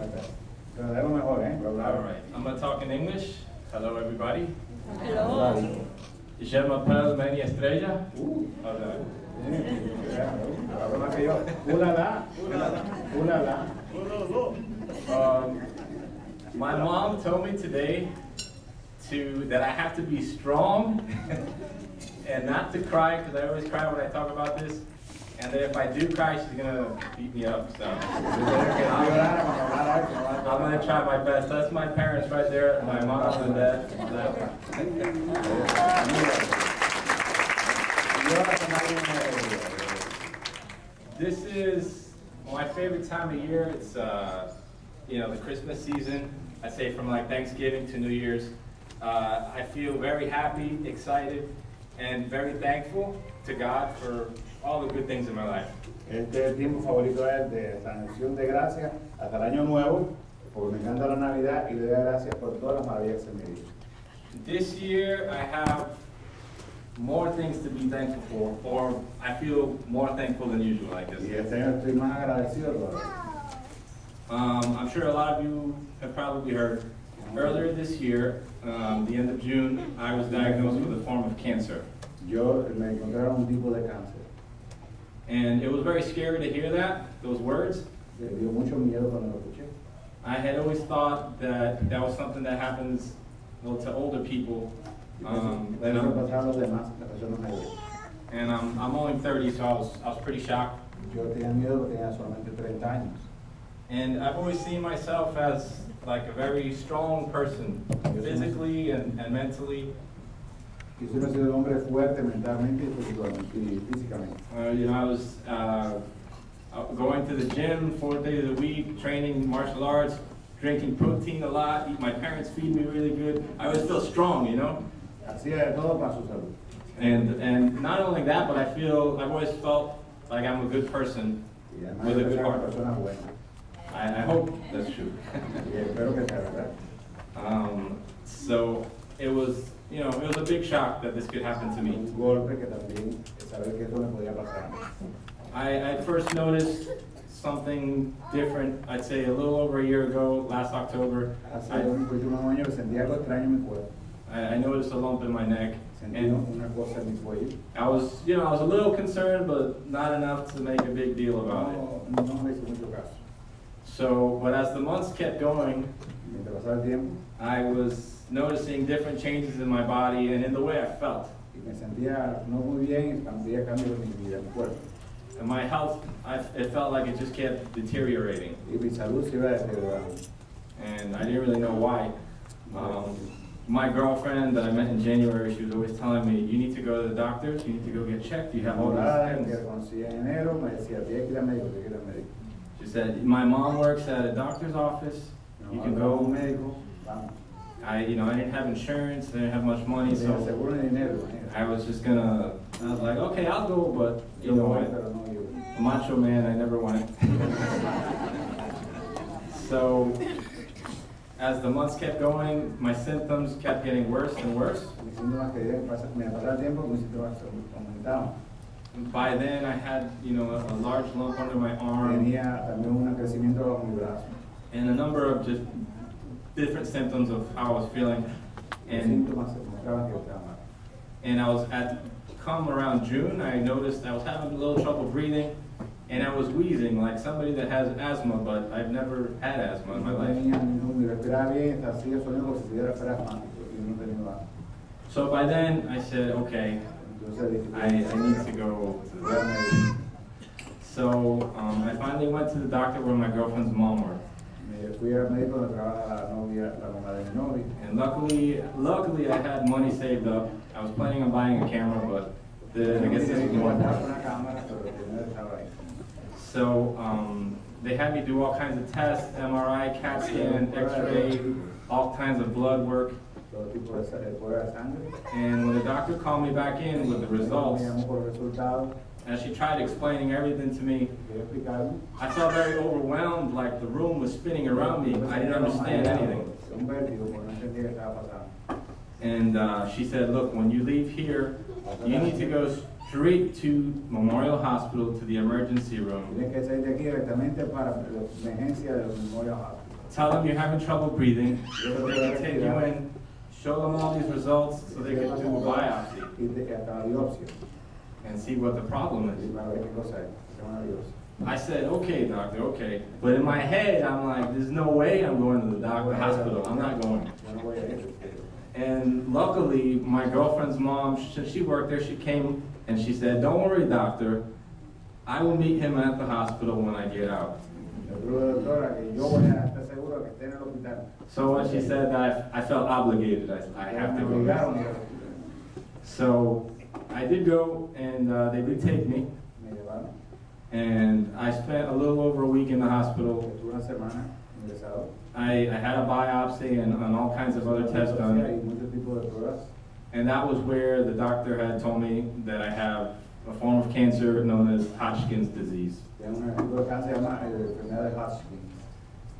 All right, I'm going to talk in English. Hello, everybody. Hello. Je m'appelle Manny Estrella. My mom told me today that I have to be strong and not to cry, because I always cry when I talk about this. And that if I do cry, she's gonna beat me up. So I'm gonna try my best. That's my parents right there, my mom and dad. This is my favorite time of year. It's the Christmas season. I say from like Thanksgiving to New Year's. I feel very happy, excited, and very thankful to God for all the good things in my life. Este es el tiempo favorito de San Acción de Gracias hasta el Año Nuevo, porque me encanta la Navidad y le doy gracias por todas las maravillas que se me dieron. This year I have more things to be thankful for, or I feel more thankful than usual, I guess. Y este año estoy más agradecido todavía. I'm sure a lot of you have probably heard. Earlier this year, the end of June, I was diagnosed with a form of cancer. Yo me encontraron un tipo de cáncer. And it was very scary to hear those words. Me dio mucho miedo cuando lo escuché. I had always thought that was something that happens to older people. And I'm only 30, so I was pretty shocked. Yo tenía miedo porque tenía solamente 30 años. And I've always seen myself as like a very strong person, physically and mentally. Yo siempre he sido un hombre fuerte mentalmente y físicamente. I was going to the gym 4 days a week, training martial arts, drinking protein a lot. My parents feed me really good. I always feel strong, Hacía de todo para su salud. And not only that, but I've always felt like I'm a good person with a good heart. I hope that's true. So it was a big shock that this could happen to me. I first noticed something different, I'd say a little over a year ago, last October. I noticed a lump in my neck. And I was a little concerned, but not enough to make a big deal about it. So, but as the months kept going, I was noticing different changes in my body and in the way I felt. And my health, it felt like it just kept deteriorating. And I didn't really know why. My girlfriend that I met in January, she was always telling me, you need to go to the doctors, you need to go get checked, you have all these things. She said, my mom works at a doctor's office, you can go. I didn't have insurance, I didn't have much money, so I was like, okay, I'll go, but you know what, a macho man, I never went. So, as the months kept going, my symptoms kept getting worse and worse. By then, I had, a large lump under my arm, and a number of just different symptoms of how I was feeling. And I was come around June, I noticed I was having a little trouble breathing, and I was wheezing like somebody that has asthma, but I've never had asthma in my life. So by then, I said, okay, I need to go to the doctor. So I finally went to the doctor where my girlfriend's mom worked. And luckily I had money saved up. I was planning on buying a camera, but I guess this was more. So they had me do all kinds of tests, MRI, CAT scan, X-ray, all kinds of blood work. And when the doctor called me back in with the results, as she tried explaining everything to me, I felt very overwhelmed, like the room was spinning around me. I didn't understand anything. And she said, look, when you leave here, you need to go straight to Memorial Hospital to the emergency room. tell them you're having trouble breathing, so they can take you in, show them all these results so they can do a biopsy and see what the problem is. I said, okay, doctor, okay. But in my head, I'm like, there's no way I'm going to the hospital. I'm not going. And luckily, my girlfriend's mom, she worked there, she came and she said, don't worry, doctor. I will meet him at the hospital when I get out. So when she said that, I felt obligated. I have to go. So I did go, and they did take me. And I spent a little over a week in the hospital. I had a biopsy and all kinds of other tests done. And that was where the doctor had told me that I have a form of cancer known as Hodgkin's disease.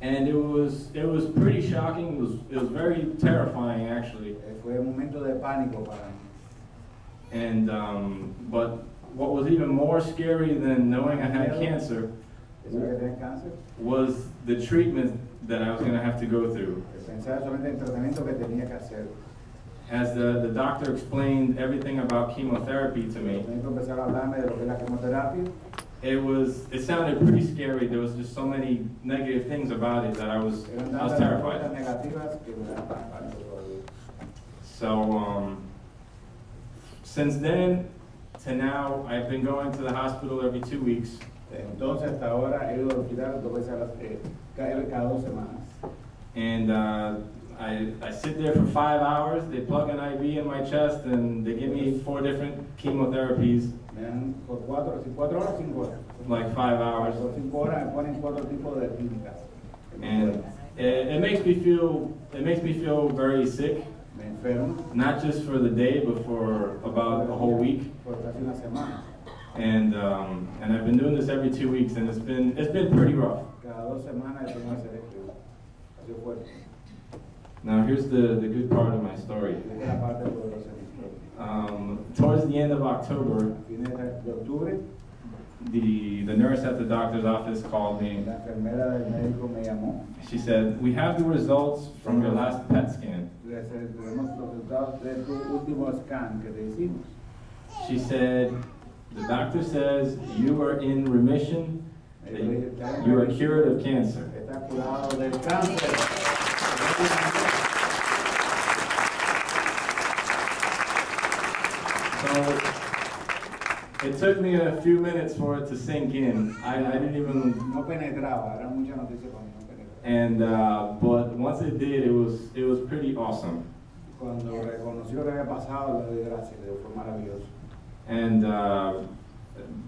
And it was pretty shocking. It was very terrifying, actually. And but what was even more scary than knowing I had cancer was the treatment that I was going to have to go through. As the doctor explained everything about chemotherapy to me, it sounded pretty scary. There was just so many negative things about it that I was terrified. So since then to now, I've been going to the hospital every 2 weeks. And I sit there for 5 hours. They plug an IV in my chest and they give me 4 different chemotherapies. Like 5 hours. And it makes me feel very sick. Not just for the day, but for about a whole week. And I've been doing this every 2 weeks, and it's been pretty rough. Now here's the good part of my story. Towards the end of October, the nurse at the doctor's office called me. She said, we have the results from your last PET scan. She said, the doctor says you are in remission, you are cured of cancer. So it took me a few minutes for it to sink in. I didn't even. And but once it did, it was pretty awesome. And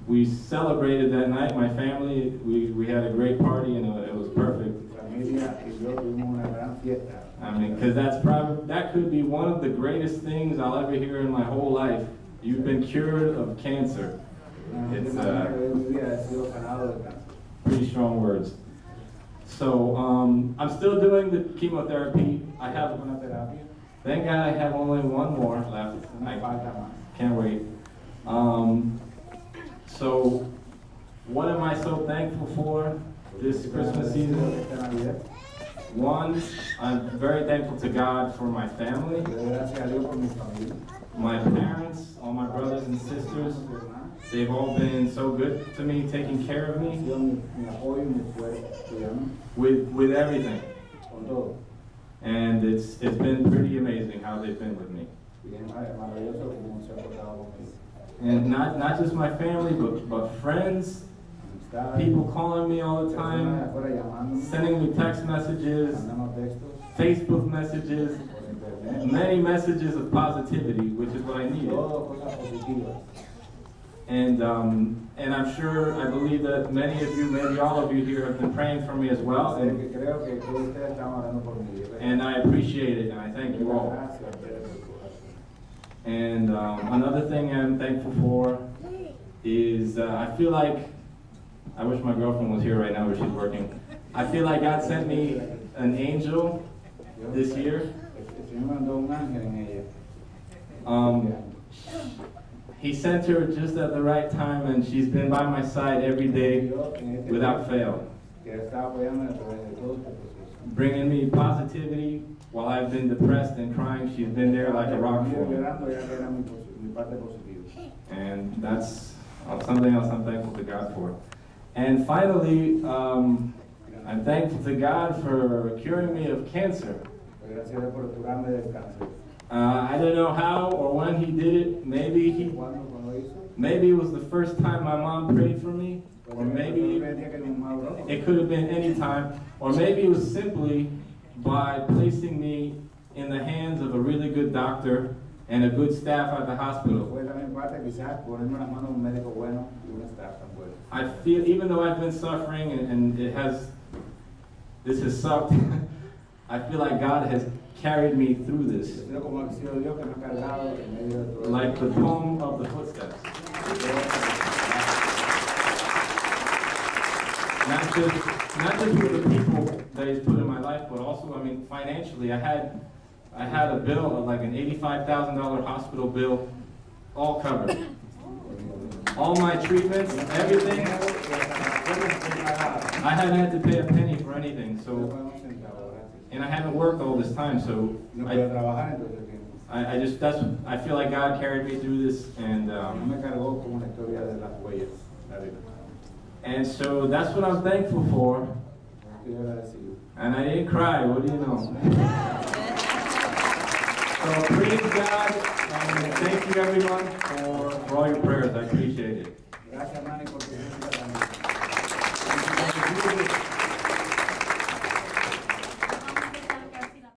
we celebrated that night. My family, we had a great party, and it was perfect. I mean, because that could be one of the greatest things I'll ever hear in my whole life. You've been cured of cancer. It's pretty strong words. So I'm still doing the chemotherapy. Thank God I have only one more left. I can't wait. So what am I so thankful for this Christmas season? One, I'm very thankful to God for my family, my parents, all my brothers and sisters. They've all been so good to me, taking care of me with everything. And it's been pretty amazing how they've been with me. And not just my family, but friends, people calling me all the time, sending me text messages, Facebook messages, many messages of positivity, which is what I needed. And I'm sure, I believe that many of you, maybe all of you here have been praying for me as well. And I appreciate it, and I thank you all. And another thing I'm thankful for is I feel like, I wish my girlfriend was here right now, but she's working. I feel like God sent me an angel this year. He sent her just at the right time, and she's been by my side every day without fail. bringing me positivity while I've been depressed and crying. She's been there like a rock for me. And that's something else I'm thankful to God for. And finally, I'm thankful to God for curing me of cancer. I don't know how or when He did it. Maybe it was the first time my mom prayed for me, or maybe it could have been any time, or maybe it was simply by placing me in the hands of a really good doctor and a good staff at the hospital. I feel, even though I've been suffering and this has sucked, I feel like God has carried me through this, like the poem of the footsteps. Not just with the people that He's put in my life, but also, I mean, financially, I had a bill of like an $85,000 hospital bill, all covered. All my treatments, everything. I haven't had to pay a penny for anything, so. And I haven't worked all this time, so I feel like God carried me through this, and so that's what I'm thankful for. And I didn't cry. What do you know? So praise God, and thank you, everyone.